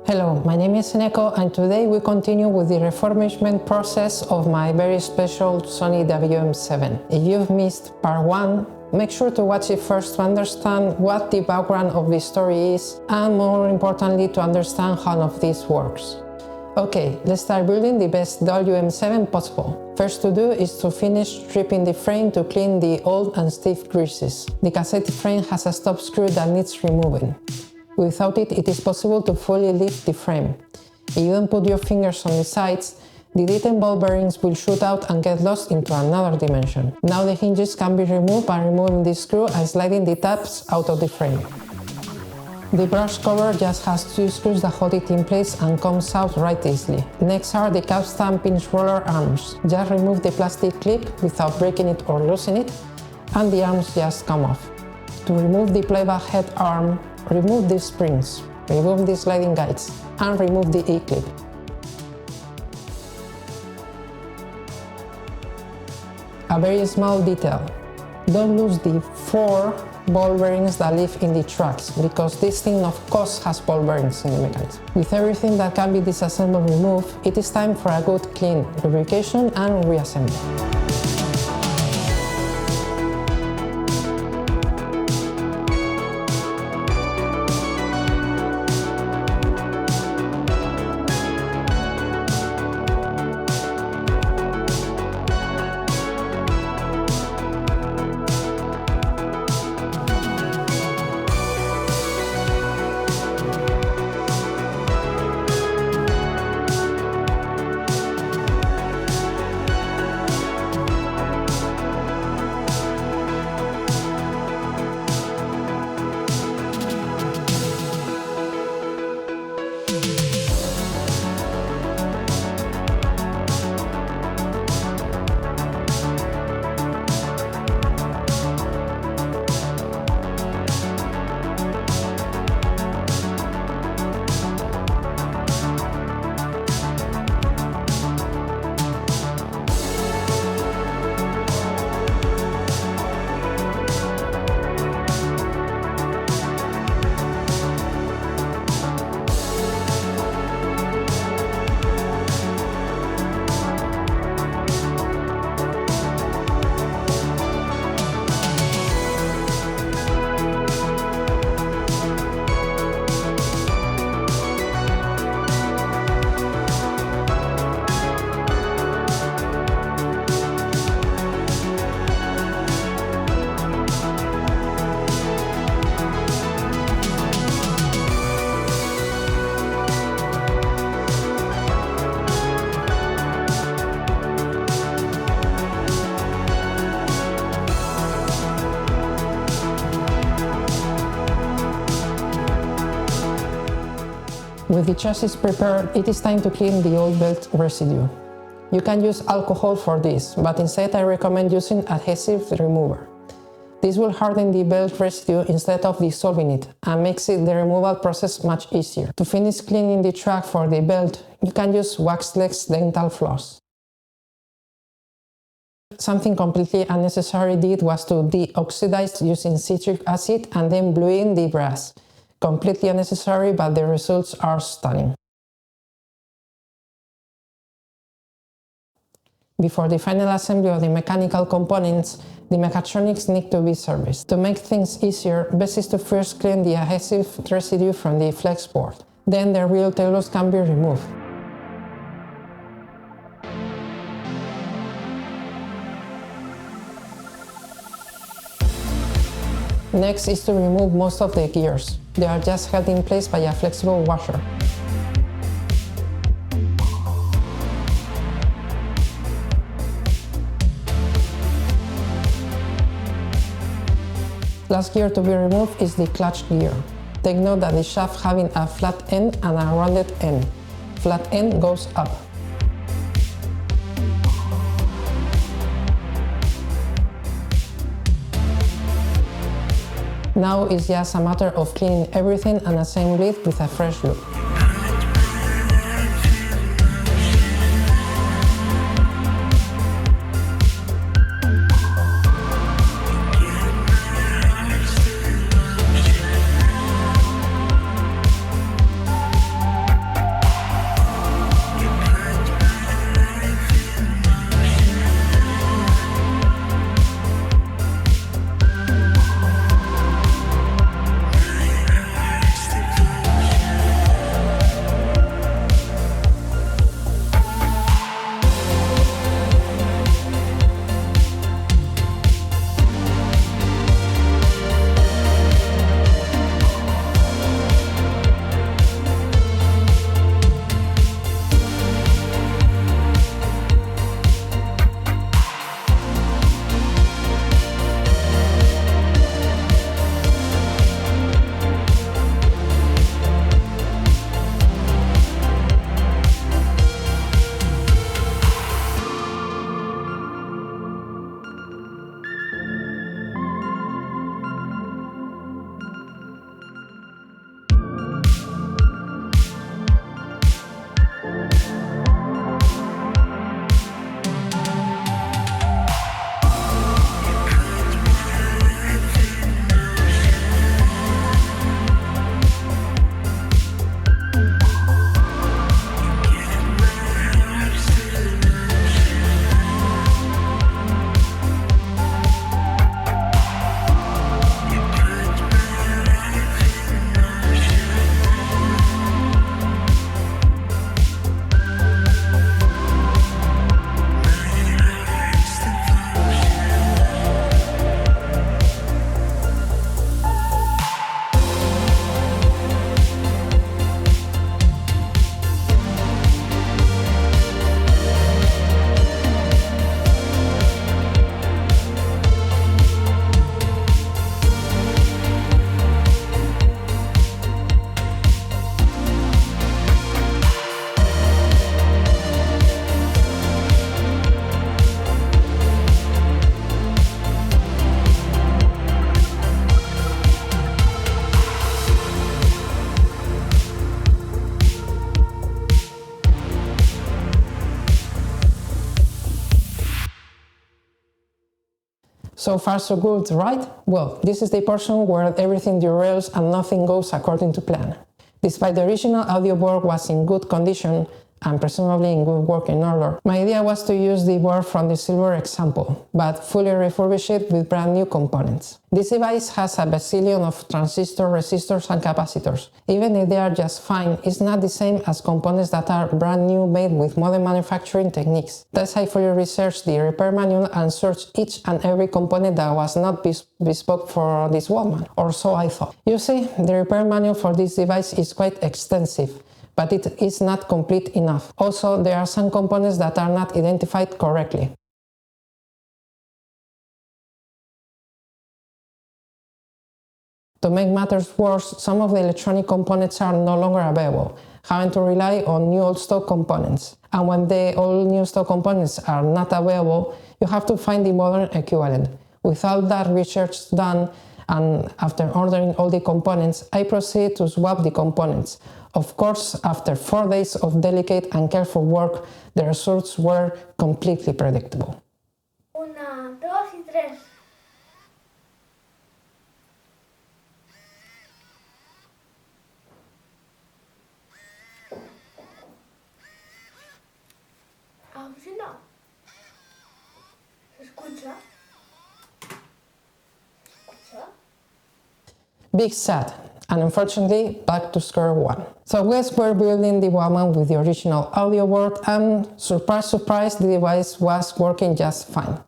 Hello, my name is Eneko and today we continue with the refurbishment process of my very special Sony WM-7. If you've missed part 1, make sure to watch it first to understand what the background of the story is and more importantly to understand how all of this works. Okay, let's start building the best WM-7 possible. First to do is to finish stripping the frame to clean the old and stiff greases. The cassette frame has a stop screw that needs removing. Without it, it is possible to fully lift the frame. If you don't put your fingers on the sides, the detail ball bearings will shoot out and get lost into another dimension. Now the hinges can be removed by removing the screw and sliding the tabs out of the frame. The brush cover just has 2 screws that hold it in place and comes out right easily. Next are the capstan pinch roller arms. Just remove the plastic clip without breaking it or losing it, and the arms just come off. To remove the playback head arm, remove the springs, remove the sliding guides, and remove the E-clip. A very small detail. Don't lose the 4 ball bearings that live in the tracks, because this thing of course has ball bearings in the mechanism. With everything that can be disassembled removed, it is time for a good clean, lubrication and reassembly. With the chassis prepared, it is time to clean the old belt residue. You can use alcohol for this, but instead I recommend using adhesive remover. This will harden the belt residue instead of dissolving it and makes the removal process much easier. To finish cleaning the track for the belt, you can use Waxlex dental floss. Something completely unnecessary did was to deoxidize using citric acid and then blue in the brass. Completely unnecessary, but the results are stunning. Before the final assembly of the mechanical components, the Mechatronics need to be serviced. To make things easier, best is to first clean the adhesive residue from the flex board. Then the real tailors can be removed. Next is to remove most of the gears. They are just held in place by a flexible washer. Last gear to be removed is the clutch gear. Take note that the shaft having a flat end and a rounded end. Flat end goes up. Now it's just a matter of cleaning everything and assembling it with a fresh look. So far so good, right? Well, this is the portion where everything derails and nothing goes according to plan. Despite the original audio board was in good condition, and presumably in good working order, my idea was to use the board from the silver example, but fully refurbish it with brand new components. This device has a bazillion of transistors, resistors and capacitors. Even if they are just fine, it's not the same as components that are brand new made with modern manufacturing techniques. Thus I fully researched the repair manual and searched each and every component that was not bespoke for this Walkman, or so I thought. You see, the repair manual for this device is quite extensive, but it is not complete enough. Also, there are some components that are not identified correctly. To make matters worse, some of the electronic components are no longer available, having to rely on new old stock components. And when the old new stock components are not available, you have to find the modern equivalent. Without that research done, and after ordering all the components, I proceeded to swap the components. Of course, after 4 days of delicate and careful work, the results were completely predictable. 1, 2 y 3. Ah, pues no. ¿Se escucha? ¿Se escucha? Big sad, and unfortunately back to square one. So guess we're building the Walkman with the original audio board, and surprise surprise, the device was working just fine.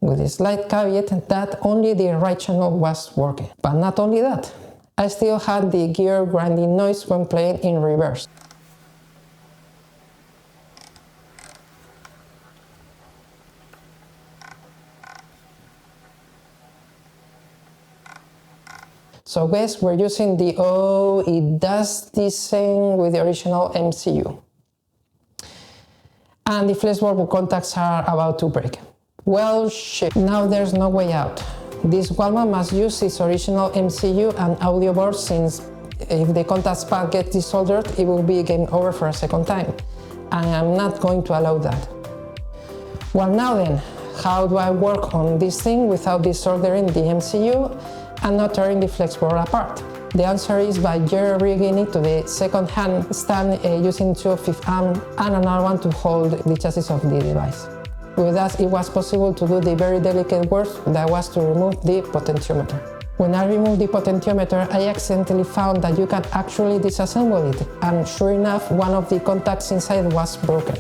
With a slight caveat that only the right channel was working. But not only that, I still had the gear grinding noise when playing in reverse. So guess we're using the it does this same with the original MCU. And the flexboard contacts are about to break. Well, shit. Now there's no way out. This Walkman must use its original MCU and audio board, since if the contact pad gets desoldered, it will be game over for a second time. And I'm not going to allow that. Well, now then, how do I work on this thing without desoldering the MCU and not tearing the flexboard apart? The answer is by jerry-rigging it to the second-hand stand using 2 5-amp and another one to hold the chassis of the device. With that, it was possible to do the very delicate work that was to remove the potentiometer. When I removed the potentiometer, I accidentally found that you can actually disassemble it, and sure enough, one of the contacts inside was broken.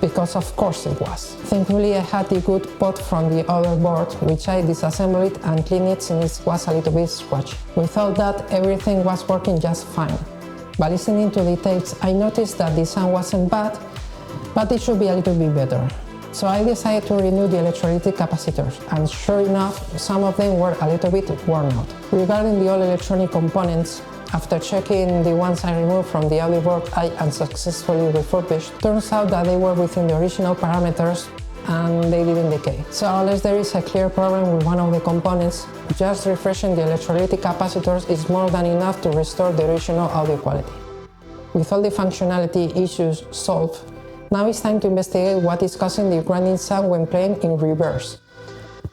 Because of course it was. Thankfully, I had the good pot from the other board, which I disassembled it and cleaned it since it was a little bit scratchy. Without that, everything was working just fine. By listening to the tapes, I noticed that the sound wasn't bad, but it should be a little bit better. So I decided to renew the electrolytic capacitors, and sure enough, some of them were a little bit worn out. Regarding the all electronic components, after checking the ones I removed from the audio board I unsuccessfully refurbished, turns out that they were within the original parameters and they didn't decay. So unless there is a clear problem with one of the components, just refreshing the electrolytic capacitors is more than enough to restore the original audio quality. With all the functionality issues solved, now it's time to investigate what is causing the grinding sound when playing in reverse.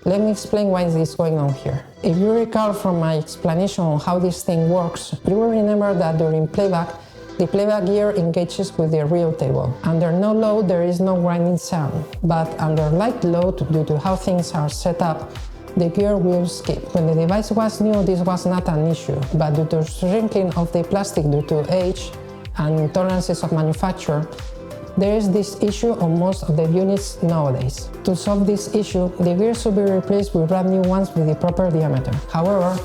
Let me explain why this is going on here. If you recall from my explanation on how this thing works, you will remember that during playback, the playback gear engages with the real table. Under no load there is no grinding sound, but under light load, due to how things are set up, the gear will skip. When the device was new, this was not an issue, but due to shrinking of the plastic due to age and tolerances of manufacture, there is this issue on most of the units nowadays. To solve this issue, the gears should be replaced with brand new ones with the proper diameter. However,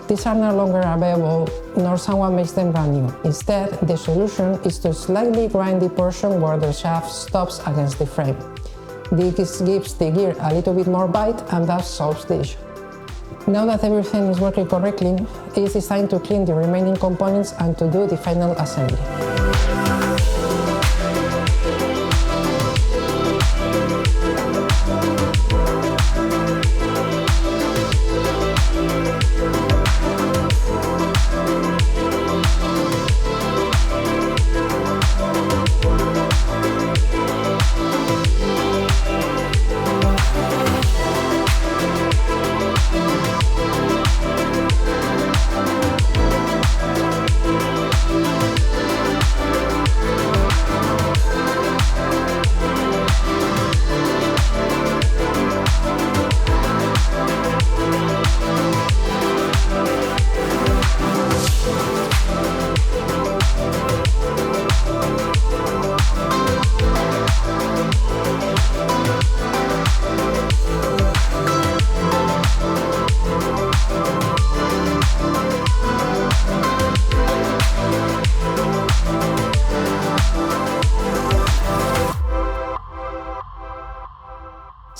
these are no longer available, nor someone makes them brand new. Instead, the solution is to slightly grind the portion where the shaft stops against the frame. This gives the gear a little bit more bite and thus solves the issue. Now that everything is working correctly, it is time to clean the remaining components and to do the final assembly.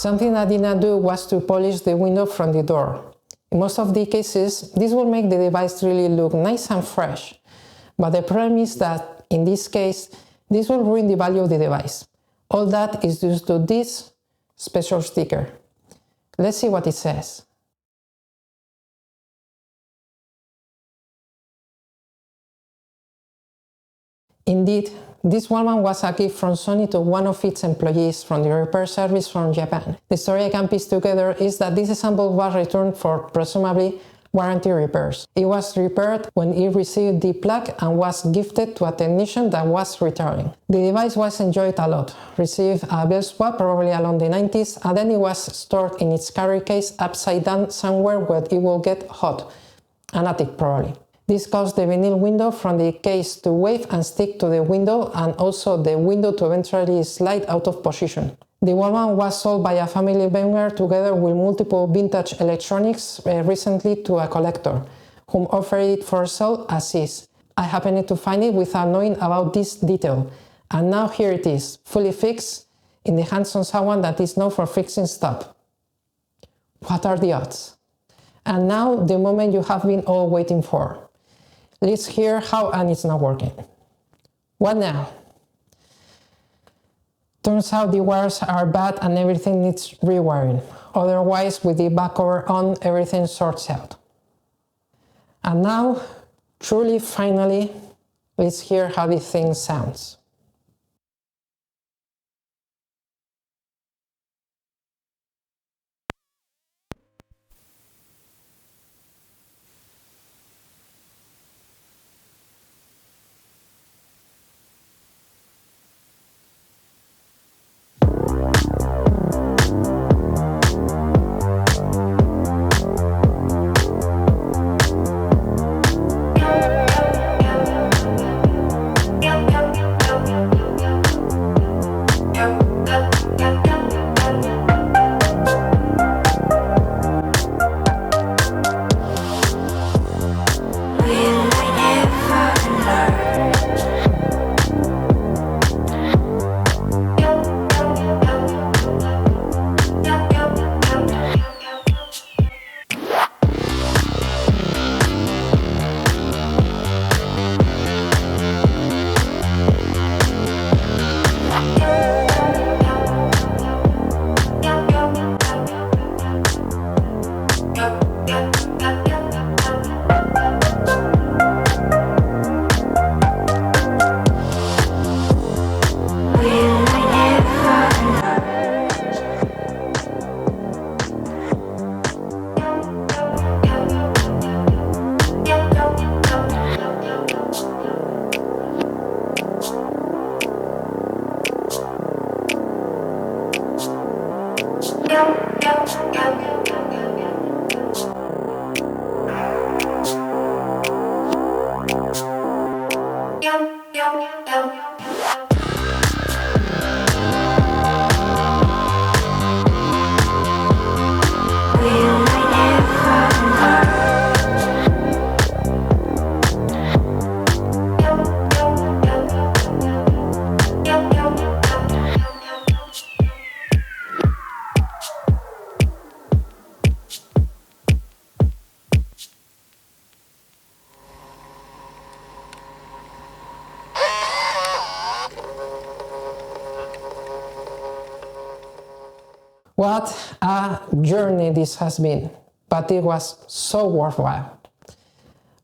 Something I did not do was to polish the window from the door. In most of the cases, this will make the device really look nice and fresh. But the problem is that, in this case, this will ruin the value of the device. All that is due to this special sticker. Let's see what it says. Indeed, this Walkman was a gift from Sony to one of its employees from the repair service from Japan. The story I can piece together is that this example was returned for presumably warranty repairs. It was repaired when it received the plug and was gifted to a technician that was retiring. The device was enjoyed a lot, received a belt swap probably along the 90s, and then it was stored in its carry case upside down somewhere where it will get hot, an attic probably. This caused the vinyl window from the case to wave and stick to the window, and also the window to eventually slide out of position. The Walkman was sold by a family member together with multiple vintage electronics recently to a collector, whom offered it for sale as is. I happened to find it without knowing about this detail, and now here it is, fully fixed, in the hands of someone that is known for fixing stuff. What are the odds? And now the moment you have been all waiting for. Let's hear how and it's not working. What now? Turns out the wires are bad and everything needs rewiring. Otherwise, with the back cover on, everything sorts out. And now, truly, finally, let's hear how the thing sounds. What a journey this has been, but it was so worthwhile.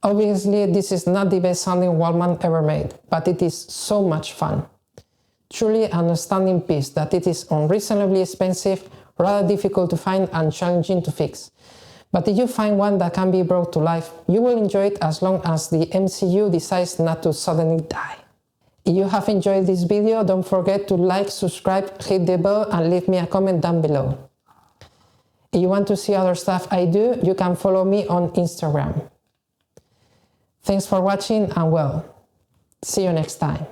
Obviously, this is not the best sounding Walkman ever made, but it is so much fun. Truly an outstanding piece that it is unreasonably expensive, rather difficult to find and challenging to fix. But if you find one that can be brought to life, you will enjoy it as long as the MCU decides not to suddenly die. If you have enjoyed this video, don't forget to like, subscribe, hit the bell and leave me a comment down below. If you want to see other stuff I do, you can follow me on Instagram. Thanks for watching and well, see you next time.